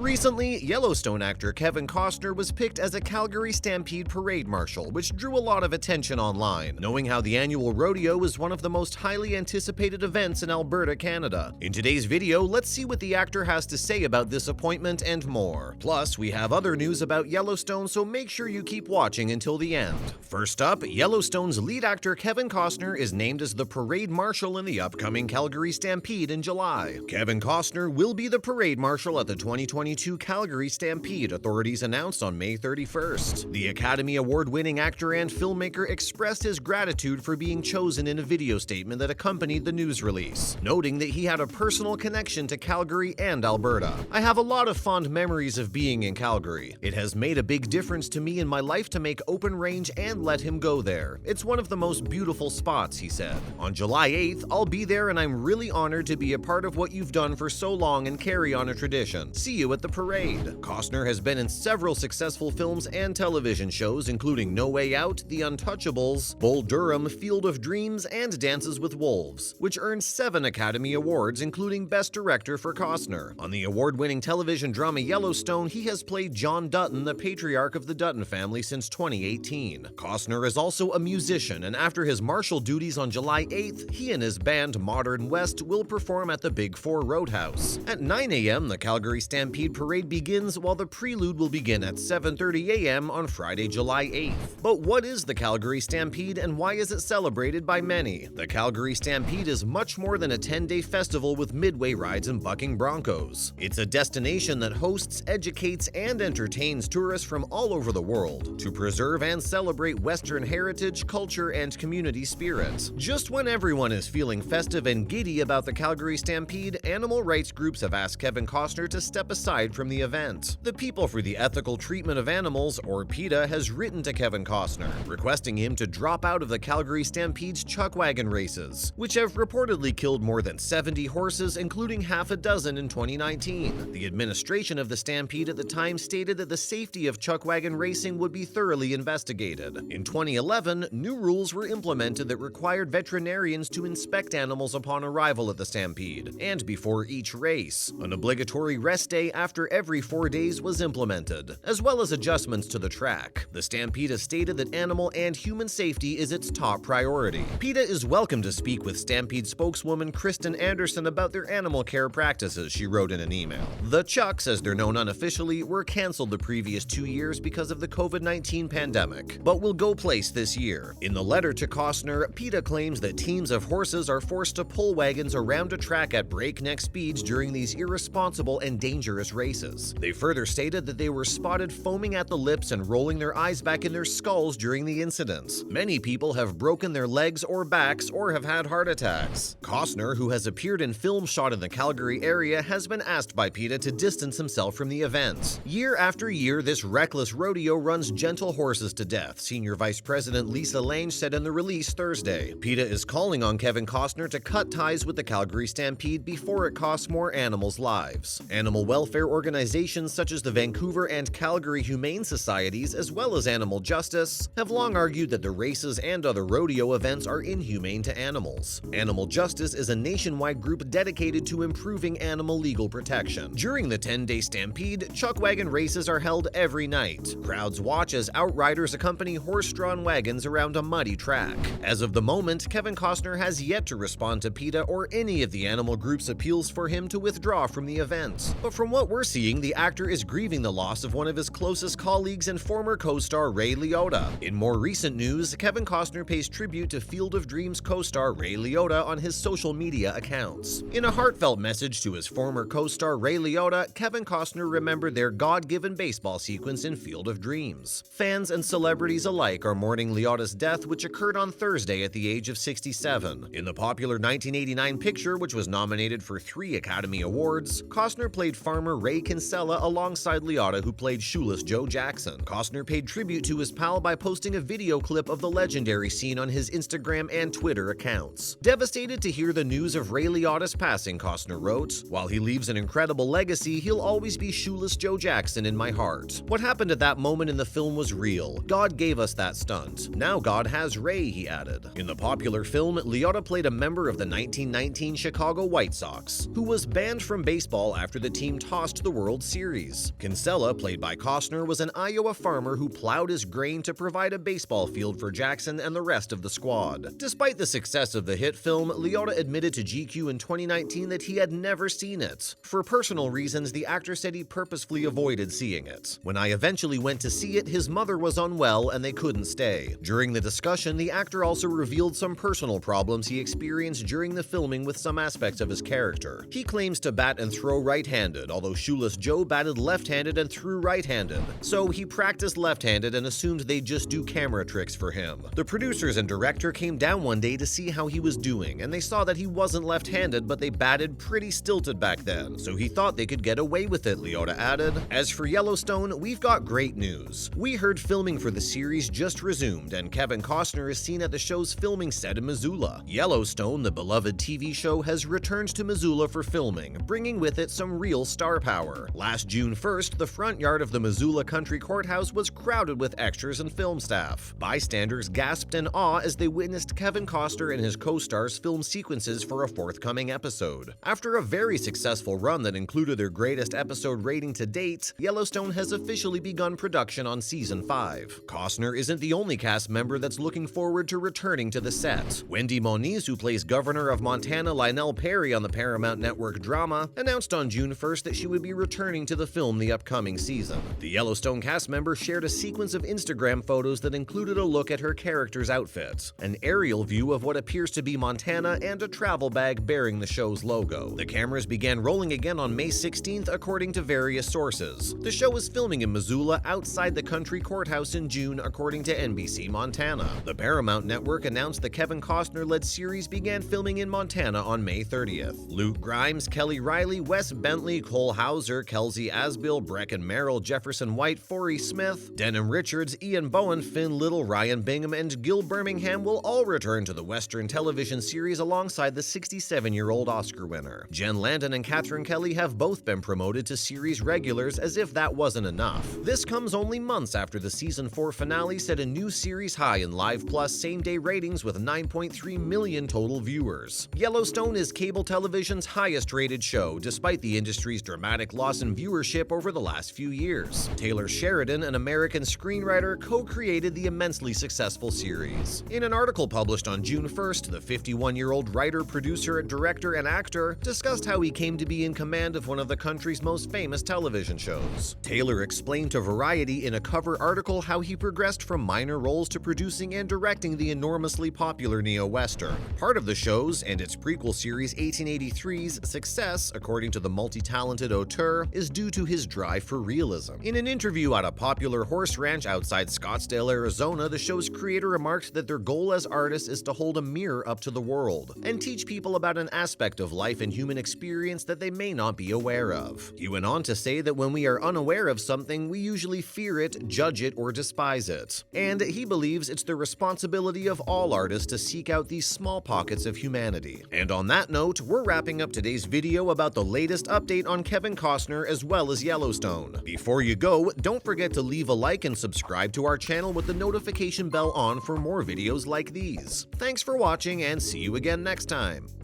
Recently, Yellowstone actor Kevin Costner was picked as a Calgary Stampede Parade Marshal, which drew a lot of attention online, knowing how the annual rodeo is one of the most highly anticipated events in Alberta, Canada. In today's video, let's see what the actor has to say about this appointment and more. Plus, we have other news about Yellowstone, so make sure you keep watching until the end. First up, Yellowstone's lead actor Kevin Costner is named as the Parade Marshal in the upcoming Calgary Stampede in July. Kevin Costner will be the Parade Marshal at the 2022 Calgary Stampede, authorities announced on May 31st. The Academy Award-winning actor and filmmaker expressed his gratitude for being chosen in a video statement that accompanied the news release, noting that he had a personal connection to Calgary and Alberta. "I have a lot of fond memories of being in Calgary. It has made a big difference to me in my life to make open range and let him go there. It's one of the most beautiful spots," he said. "On July 8th, I'll be there and I'm really honored to be a part of what you've done for so long and carry on a tradition. See you at the parade." Costner has been in several successful films and television shows, including No Way Out, The Untouchables, Bull Durham, Field of Dreams, and Dances with Wolves, which earned 7 Academy Awards, including Best Director for Costner. On the award-winning television drama Yellowstone, he has played John Dutton, the patriarch of the Dutton family, since 2018. Costner is also a musician, and after his marshal duties on July 8th, he and his band Modern West will perform at the Big Four Roadhouse. At 9 a.m., the Calgary Stampede Parade begins, while the prelude will begin at 7:30 a.m. on Friday, July 8th. But what is the Calgary Stampede and why is it celebrated by many? The Calgary Stampede is much more than a 10-day festival with midway rides and bucking broncos. It's a destination that hosts, educates, and entertains tourists from all over the world to preserve and celebrate Western heritage, culture, and community spirit. Just when everyone is feeling festive and giddy about the Calgary Stampede, animal rights groups have asked Kevin Costner to step aside from the event. The People for the Ethical Treatment of Animals, or PETA, has written to Kevin Costner, requesting him to drop out of the Calgary Stampede's chuck wagon races, which have reportedly killed more than 70 horses, including half a dozen in 2019. The administration of the Stampede at the time stated that the safety of chuck wagon racing would be thoroughly investigated. In 2011, new rules were implemented that required veterinarians to inspect animals upon arrival at the Stampede, and before each race. An obligatory rest day after every 4 days was implemented, as well as adjustments to the track. The Stampede has stated that animal and human safety is its top priority. PETA is welcome to speak with Stampede spokeswoman Kristen Anderson about their animal care practices, she wrote in an email. The Chucks, as they're known unofficially, were cancelled the previous 2 years because of the COVID-19 pandemic, but will go place this year. In the letter to Costner, PETA claims that teams of horses are forced to pull wagons around a track at breakneck speeds during these irresponsible and dangerous races. They further stated that they were spotted foaming at the lips and rolling their eyes back in their skulls during the incidents. Many people have broken their legs or backs or have had heart attacks. Costner, who has appeared in films shot in the Calgary area, has been asked by PETA to distance himself from the event. Year after year, this reckless rodeo runs gentle horses to death, Senior Vice President Lisa Lange said in the release Thursday. PETA is calling on Kevin Costner to cut ties with the Calgary Stampede before it costs more animals' lives. Animal welfare organizations such as the Vancouver and Calgary Humane Societies, as well as Animal Justice, have long argued that the races and other rodeo events are inhumane to animals. Animal Justice is a nationwide group dedicated to improving animal legal protection. During the 10-day Stampede, chuck wagon races are held every night. Crowds watch as outriders accompany horse-drawn wagons around a muddy track. As of the moment, Kevin Costner has yet to respond to PETA or any of the animal groups' appeals for him to withdraw from the event. But from what we're seeing, the actor is grieving the loss of one of his closest colleagues and former co-star Ray Liotta. In more recent news, Kevin Costner pays tribute to Field of Dreams co-star Ray Liotta on his social media accounts. In a heartfelt message to his former co-star Ray Liotta, Kevin Costner remembered their God-given baseball sequence in Field of Dreams. Fans and celebrities alike are mourning Liotta's death, which occurred on Thursday at the age of 67. In the popular 1989 picture, which was nominated for 3 Academy Awards, Costner played farmer Ray Kinsella alongside Liotta, who played shoeless Joe Jackson. Costner paid tribute to his pal by posting a video clip of the legendary scene on his Instagram and Twitter accounts. Devastated to hear the news of Ray Liotta's passing, Costner wrote, "While he leaves an incredible legacy, he'll always be shoeless Joe Jackson in my heart. What happened at that moment in the film was real. God gave us that stunt. Now God has Ray," he added. In the popular film, Liotta played a member of the 1919 Chicago White Sox, who was banned from baseball after the team tossed lost the World Series. Kinsella, played by Costner, was an Iowa farmer who plowed his grain to provide a baseball field for Jackson and the rest of the squad. Despite the success of the hit film, Liotta admitted to GQ in 2019 that he had never seen it. For personal reasons, the actor said he purposefully avoided seeing it. When I eventually went to see it, his mother was unwell and they couldn't stay. During the discussion, the actor also revealed some personal problems he experienced during the filming with some aspects of his character. He claims to bat and throw right-handed, although Shoeless Joe batted left-handed and threw right-handed. So he practiced left-handed and assumed they'd just do camera tricks for him. The producers and director came down one day to see how he was doing, and they saw that he wasn't left-handed, but they batted pretty stilted back then, so he thought they could get away with it, Liotta added. As for Yellowstone, we've got great news. We heard filming for the series just resumed, and Kevin Costner is seen at the show's filming set in Missoula. Yellowstone, the beloved TV show, has returned to Missoula for filming, bringing with it some real star power. Last June 1st, the front yard of the Missoula Country Courthouse was crowded with extras and film staff. Bystanders gasped in awe as they witnessed Kevin Costner and his co-stars film sequences for a forthcoming episode. After a very successful run that included their greatest episode rating to date, Yellowstone has officially begun production on Season 5. Costner isn't the only cast member that's looking forward to returning to the set. Wendy Moniz, who plays Governor of Montana Lionel Perry on the Paramount Network drama, announced on June 1st that she would be returning to the film the upcoming season. The Yellowstone cast member shared a sequence of Instagram photos that included a look at her character's outfit, an aerial view of what appears to be Montana, and a travel bag bearing the show's logo. The cameras began rolling again on May 16th, according to various sources. The show is filming in Missoula outside the country courthouse in June, according to NBC Montana. The Paramount Network announced the Kevin Costner-led series began filming in Montana on May 30th. Luke Grimes, Kelly Riley, Wes Bentley, Cole Hauser, Kelsey Asbill, Brecken Merrill, Jefferson White, Forey Smith, Denham Richards, Ian Bowen, Finn Little, Ryan Bingham, and Gil Birmingham will all return to the Western television series alongside the 67-year-old Oscar winner. Jen Landon and Catherine Kelly have both been promoted to series regulars, as if that wasn't enough. This comes only months after the Season 4 finale set a new series high in Live Plus same-day ratings with 9.3 million total viewers. Yellowstone is cable television's highest-rated show, despite the industry's dramatic loss in viewership over the last few years. Taylor Sheridan, an American screenwriter, co-created the immensely successful series. In an article published on June 1st, the 51-year-old writer, producer, director, and actor discussed how he came to be in command of one of the country's most famous television shows. Taylor explained to Variety in a cover article how he progressed from minor roles to producing and directing the enormously popular neo-western. Part of the show's and its prequel series 1883's success, according to the multi-talented auteur, is due to his drive for realism. In an interview at a popular horse ranch outside Scottsdale, Arizona, the show's creator remarked that their goal as artists is to hold a mirror up to the world and teach people about an aspect of life and human experience that they may not be aware of. He went on to say that when we are unaware of something, we usually fear it, judge it, or despise it. And he believes it's the responsibility of all artists to seek out these small pockets of humanity. And on that note, we're wrapping up today's video about the latest update on Kevin Costner as well as Yellowstone. Before you go, don't forget to leave a like and subscribe to our channel with the notification bell on for more videos like these. Thanks for watching and see you again next time.